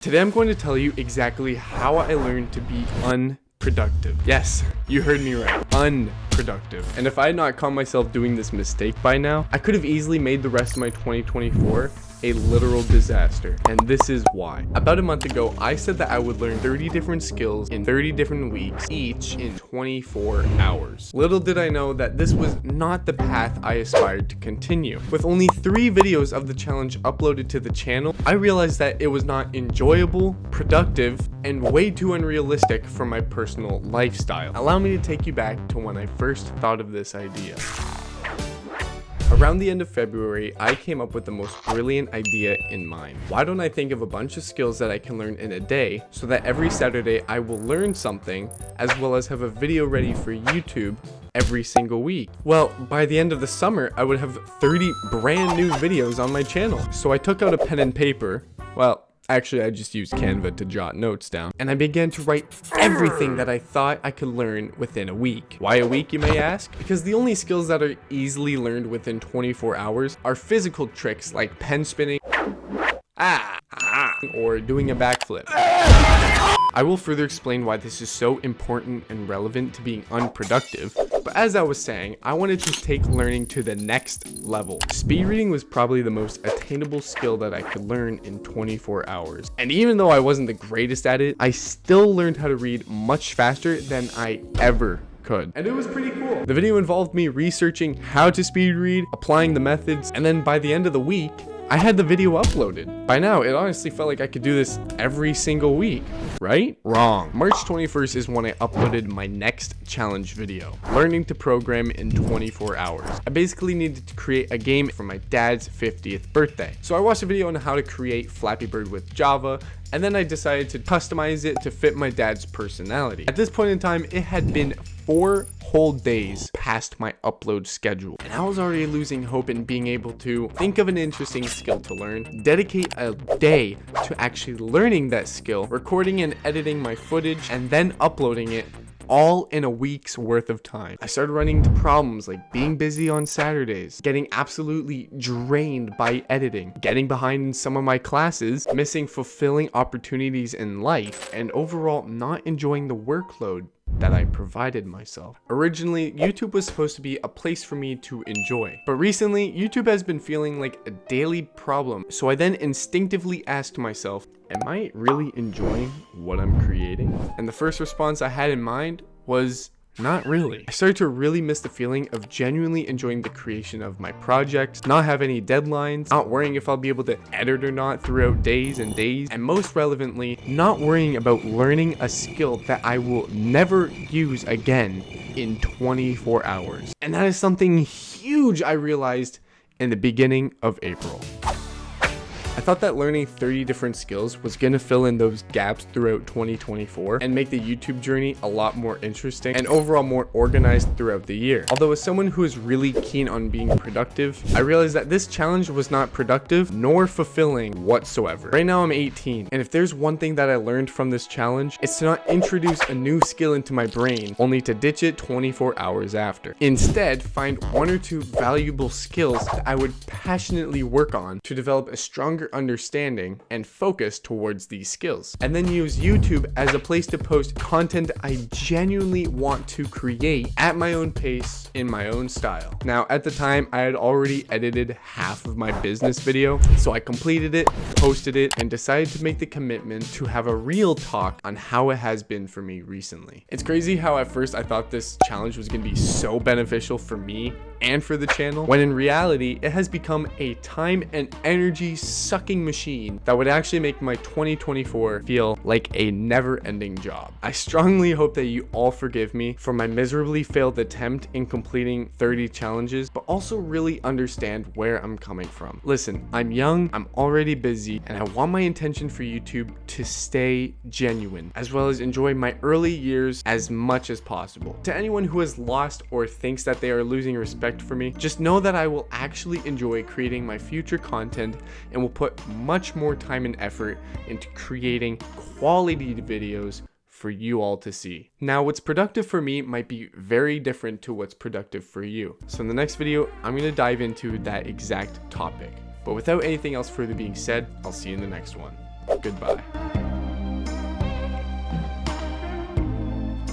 Today I'm going to tell you exactly how I learned to be unproductive. Yes, you heard me right. Unproductive. And if I had not caught myself doing this mistake by now, I could have easily made the rest of my 2024 a literal disaster. And this is why. About a month ago, I said that I would learn 30 different skills in 30 different weeks, each in 24 hours. Little did I know that this was not the path I aspired to continue. With only 3 videos of the challenge uploaded to the channel, I realized that it was not enjoyable, productive, and way too unrealistic for my personal lifestyle. Allow me to take you back to when I first thought of this idea. Around the end of February, I came up with the most brilliant idea in mind. Why don't I think of a bunch of skills that I can learn in a day so that every Saturday I will learn something, as well as have a video ready for YouTube every single week. Well, by the end of the summer, I would have 30 brand new videos on my channel. So I took out a pen and paper. Well, actually, I just used Canva to jot notes down, and I began to write everything that I thought I could learn within a week. Why a week, you may ask? Because the only skills that are easily learned within 24 hours are physical tricks like pen spinning, or doing a backflip. I will further explain why this is so important and relevant to being unproductive, but as I was saying, I wanted to take learning to the next level. Speed reading was probably the most attainable skill that I could learn in 24 hours. And even though I wasn't the greatest at it, I still learned how to read much faster than I ever could. And it was pretty cool. The video involved me researching how to speed read, applying the methods, and then by the end of the week, I had the video uploaded. By now, it honestly felt like I could do this every single week, right? Wrong. March 21st is when I uploaded my next challenge video, learning to program in 24 hours. I basically needed to create a game for my dad's 50th birthday. So I watched a video on how to create Flappy Bird with Java, and then I decided to customize it to fit my dad's personality. At this point in time, it had been 4 whole days past my upload schedule, and I was already losing hope in being able to think of an interesting skill to learn, dedicate a day to actually learning that skill, recording and editing my footage, and then uploading it all in a week's worth of time. I started running into problems like being busy on Saturdays, getting absolutely drained by editing, getting behind in some of my classes, missing fulfilling opportunities in life, and overall not enjoying the workload that I provided myself. Originally, YouTube was supposed to be a place for me to enjoy, but recently, YouTube has been feeling like a daily problem, so I then instinctively asked myself, am I really enjoying what I'm creating? And the first response I had in mind was, not really. I started to really miss the feeling of genuinely enjoying the creation of my projects, not have any deadlines, not worrying if I'll be able to edit or not throughout days and days, and most relevantly, not worrying about learning a skill that I will never use again in 24 hours. And that is something huge I realized in the beginning of April. I thought that learning 30 different skills was going to fill in those gaps throughout 2024 and make the YouTube journey a lot more interesting and overall more organized throughout the year. Although as someone who is really keen on being productive, I realized that this challenge was not productive nor fulfilling whatsoever. Right now I'm 18, and if there's one thing that I learned from this challenge, it's to not introduce a new skill into my brain only to ditch it 24 hours after. Instead, find 1 or 2 valuable skills that I would passionately work on to develop a stronger understanding and focus towards these skills, and then use YouTube as a place to post content I genuinely want to create at my own pace in my own style. Now, at the time, I had already edited half of my business video, so I completed it, posted it, and decided to make the commitment to have a real talk on how it has been for me recently. It's crazy how at first I thought this challenge was going to be so beneficial for me and for the channel, when in reality, it has become a time and energy sucking machine that would actually make my 2024 feel like a never-ending job. I strongly hope that you all forgive me for my miserably failed attempt in completing 30 challenges, but also really understand where I'm coming from. Listen, I'm young, I'm already busy, and I want my intention for YouTube to stay genuine, as well as enjoy my early years as much as possible. To anyone who has lost or thinks that they are losing respect for me, just know that I will actually enjoy creating my future content and will put much more time and effort into creating quality videos for you all to see. Now, what's productive for me might be very different to what's productive for you. So in the next video, I'm going to dive into that exact topic. But without anything else further being said, I'll see you in the next one. Goodbye.